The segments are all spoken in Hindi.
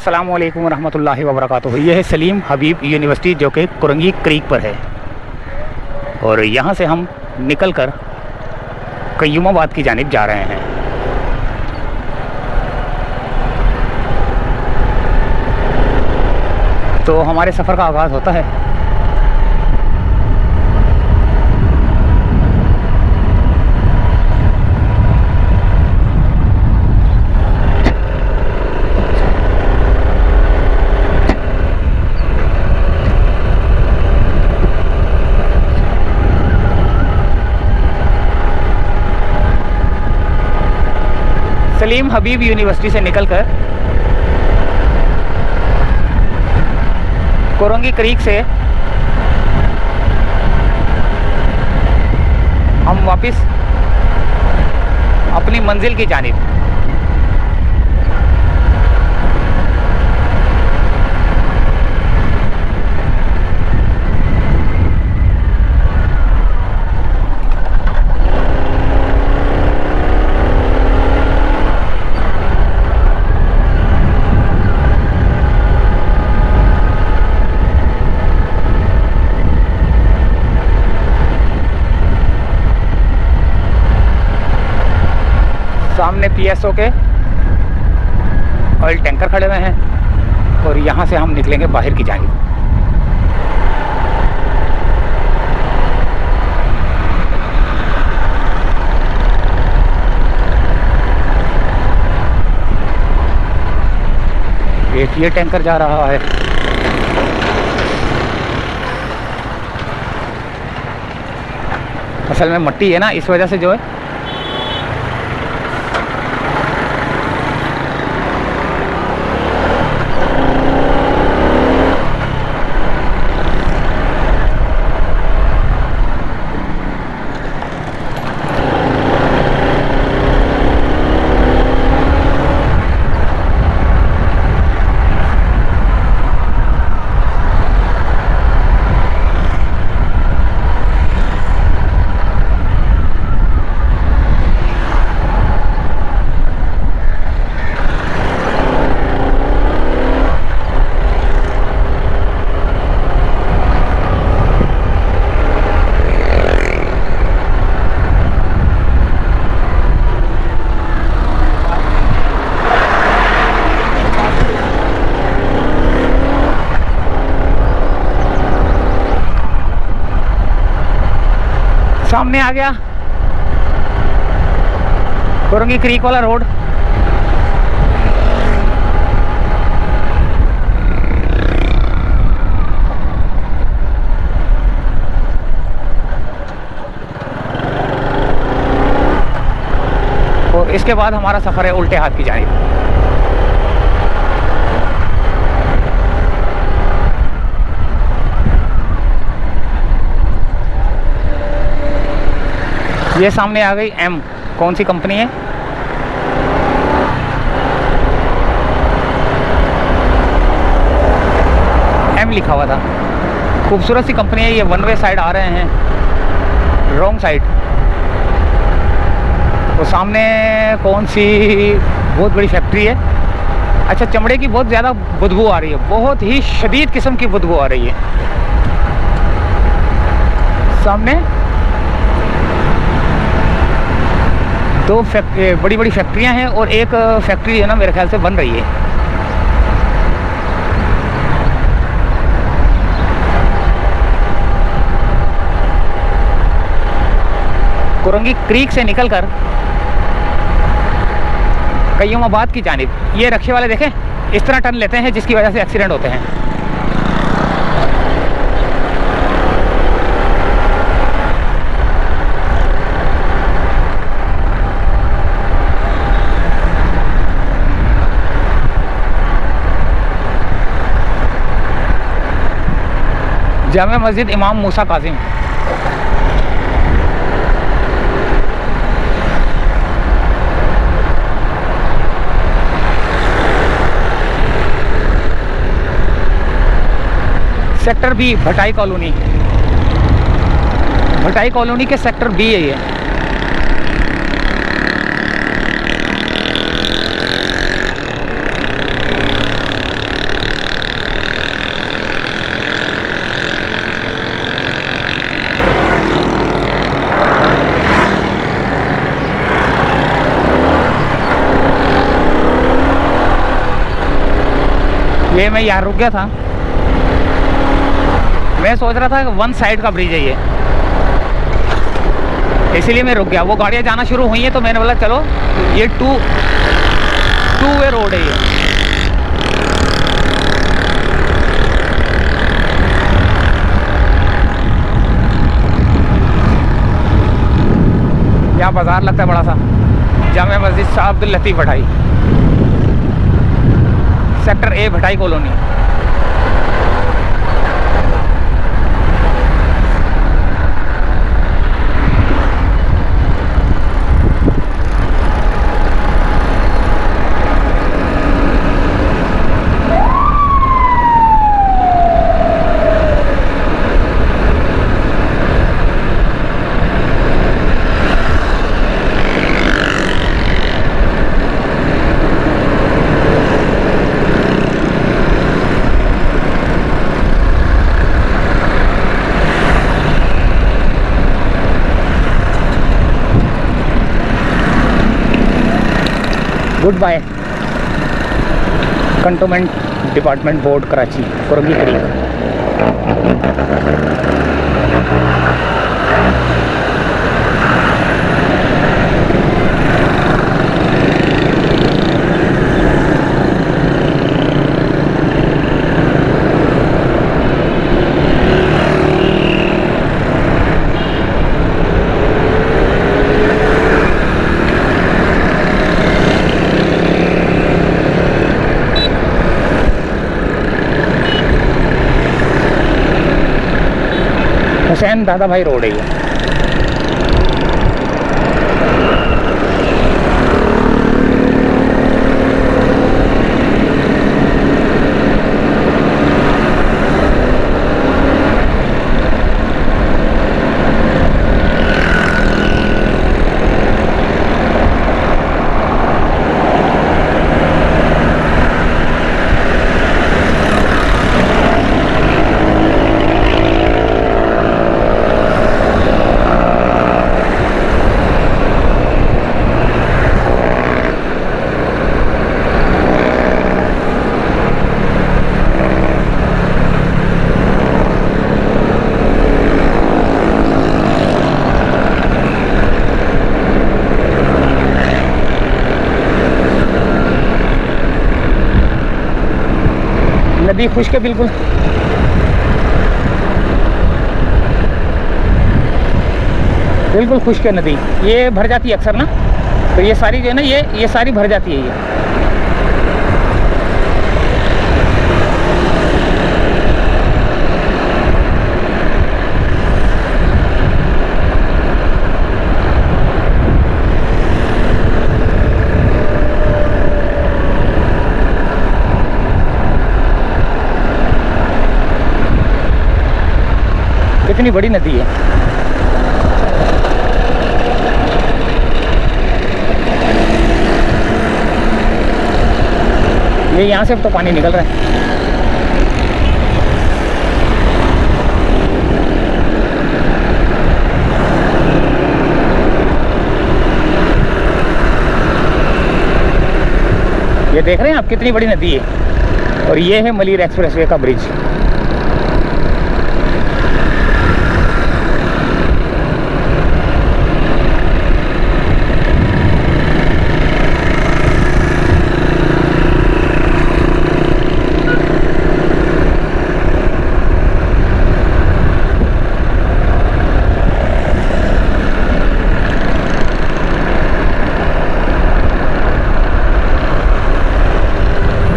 अस्सलाम वालेकुम रहमतुल्लाहि व बरकातुहू। ये है सलीम हबीब यूनिवर्सिटी जो कि कुरंगी क्रीक पर है और यहाँ से हम निकल कर कय्युमाबाद की जानिब जा रहे हैं। तो हमारे सफ़र का आगाज़ होता है। सलीम हबीब यूनिवर्सिटी से निकलकर कुरंगी क्रीक से हम वापस अपनी मंजिल की जानिब। सामने पीएसओ के ऑयल टैंकर खड़े हुए हैं और यहाँ से हम निकलेंगे बाहर की जानिब। एक ये टैंकर जा रहा है। असल में मट्टी है ना, इस वजह से जो है सामने आ गया कुरंगी क्रीक वाला रोड। और इसके बाद हमारा सफ़र है उल्टे हाथ की जानिब। ये सामने आ गई एम। कौन सी कंपनी है? एम लिखा हुआ था। खूबसूरत सी कंपनी है। ये वन वे साइड आ रहे हैं, रॉन्ग साइड। तो सामने कौन सी बहुत बड़ी फैक्ट्री है। अच्छा, चमड़े की बहुत ज़्यादा बदबू आ रही है, बहुत ही शदीद किस्म की बदबू आ रही है। सामने दो बड़ी बड़ी फैक्ट्रियां हैं और एक फैक्ट्री है ना, मेरे ख्याल से बन रही है। कुरंगी क्रीक से निकलकर कय्युमाबाद की जानिब ये रक्शे वाले देखें इस तरह टर्न लेते हैं जिसकी वजह से एक्सीडेंट होते हैं। Jama Masjid Imam Musa Kasim. Sector B Bhatai colony. Bhatai colony के सेक्टर बी है ये। ये मैं यहाँ रुक गया था, मैं सोच रहा था कि वन साइड का ब्रिज है ये, इसीलिए मैं रुक गया। वो गाड़ियाँ जाना शुरू हुई हैं तो मैंने बोला चलो ये टू वे रोड है ये। यहाँ बाज़ार लगता है बड़ा सा, Jamia Masjid Shah Abdul Latif Bhatai, sector A Bhatai colony. Good bye cantonment department board Karachi, Korangi creek. Hussain Dada Bhai road है ये। नदी खुश्क है बिल्कुल, बिल्कुल खुश्क है नदी। ये भर जाती है अक्सर ना, तो ये सारी जो है ना ये सारी भर जाती है ये। कितनी बड़ी नदी है। ये यहाँ से तो पानी निकल रहा है। ये देख रहे हैं आप कितनी बड़ी नदी है। और ये है मलीर एक्सप्रेसवे का ब्रिज।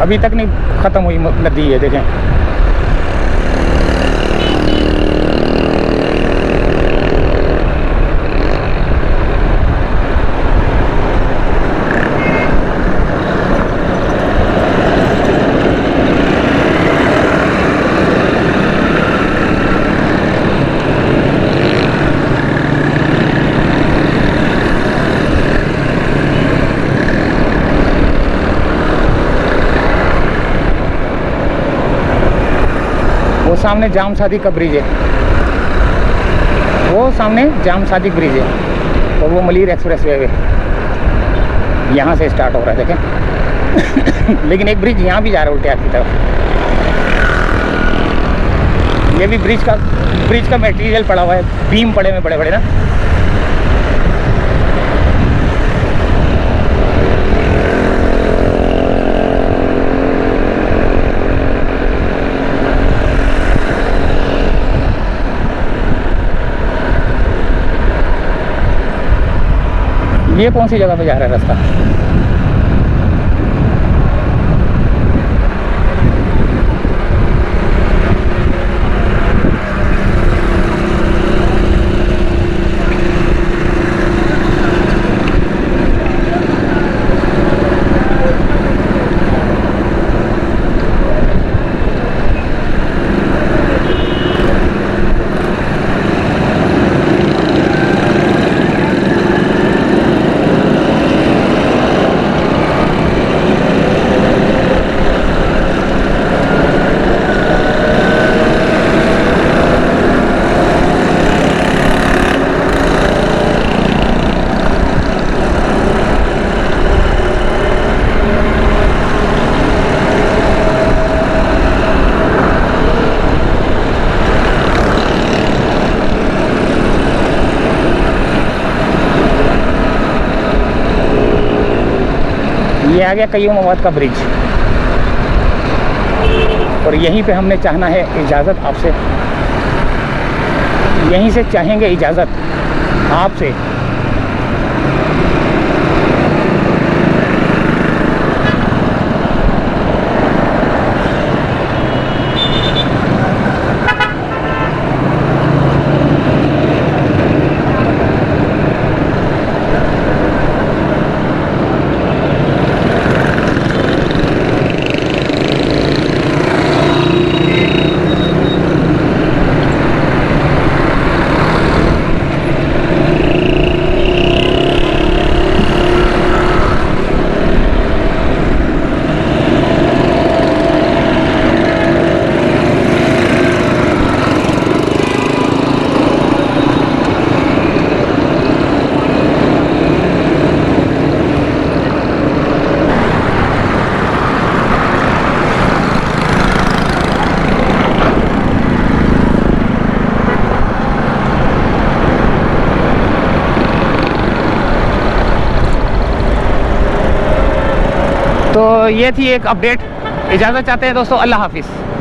अभी तक नहीं ख़त्म हुई नदी है, देखें। वो सामने जाम सादिक का ब्रिज है, वो सामने जाम सादिक ब्रिज है और वो मलीर एक्सप्रेस वे यहाँ से स्टार्ट हो रहा है, देखें। लेकिन एक ब्रिज यहाँ भी जा रहा है उल्टे हाथ की तरफ। ये भी ब्रिज का मटेरियल पड़ा हुआ है, बीम पड़े हुए बड़े बड़े ना। ये कौन सी जगह पे जा रहा है रास्ता? ये आ गया कयूमाबाद का ब्रिज, और यहीं पे हमने चाहना है इजाज़त आपसे, यहीं से चाहेंगे इजाज़त आपसे। तो ये थी एक अपडेट। इजाज़त चाहते हैं दोस्तों, अल्लाह हाफिज़।